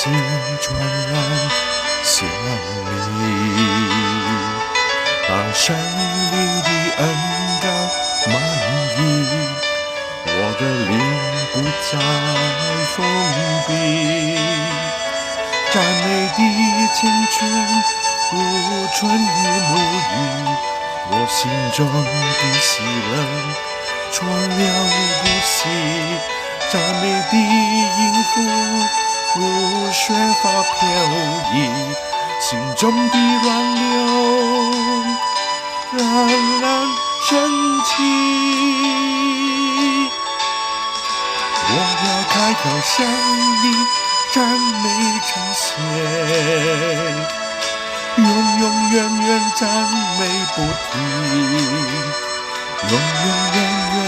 心传染向你，当生命的恩膏满溢，我的灵不再封闭，赞美的清泉如春雨沐浴，我心中的喜乐传了不息，赞美的音符如雪花飘逸，心中的乱流冉冉升起。我要开口向你赞美称谢，永永远远赞美不停，永永远远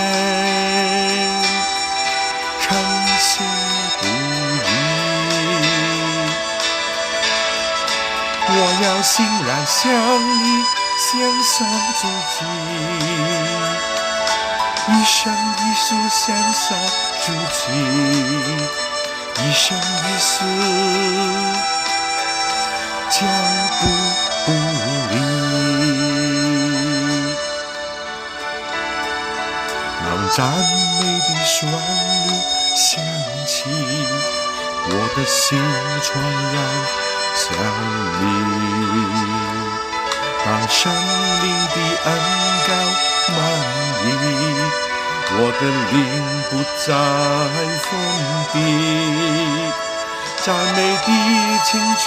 称谢不已。我要欣然向你献上自己，一生一世献上自己，一生一世脚步不离。当赞美的旋律响起，我的心传染向你，当生命的恩膏满溢，我的灵不再封闭，赞美的清泉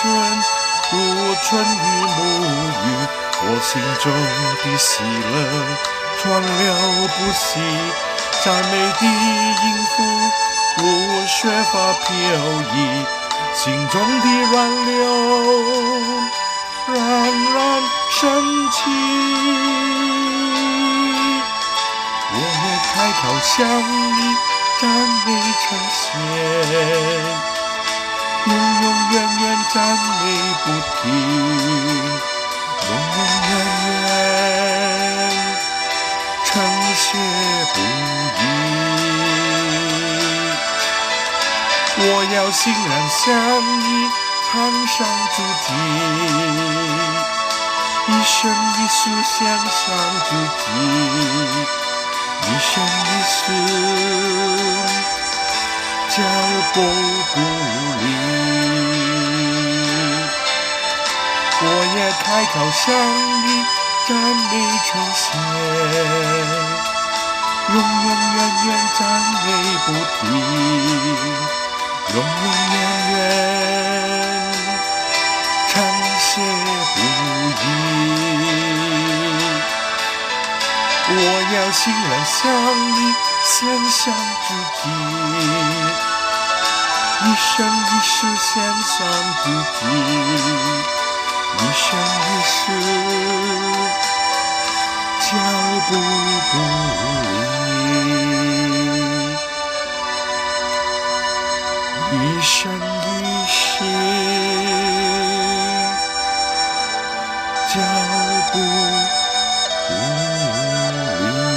如春雨沐浴，我心中的喜乐传了不息，赞美的音符如雪花飘逸，心中的乱流冉冉升起。我也开口向你赞美称谢，永永远远赞美不停，永永远远称谢不已。我要欣然向你唱上自己，一生一世献上自己，一生一世脚步不离。我也开口向你赞美称谢，永永远远赞美不停，永永远远称谢不已。我要欣然向你献上自己，一生一世献上自己，一生一世脚步不离，一生一世脚步不离。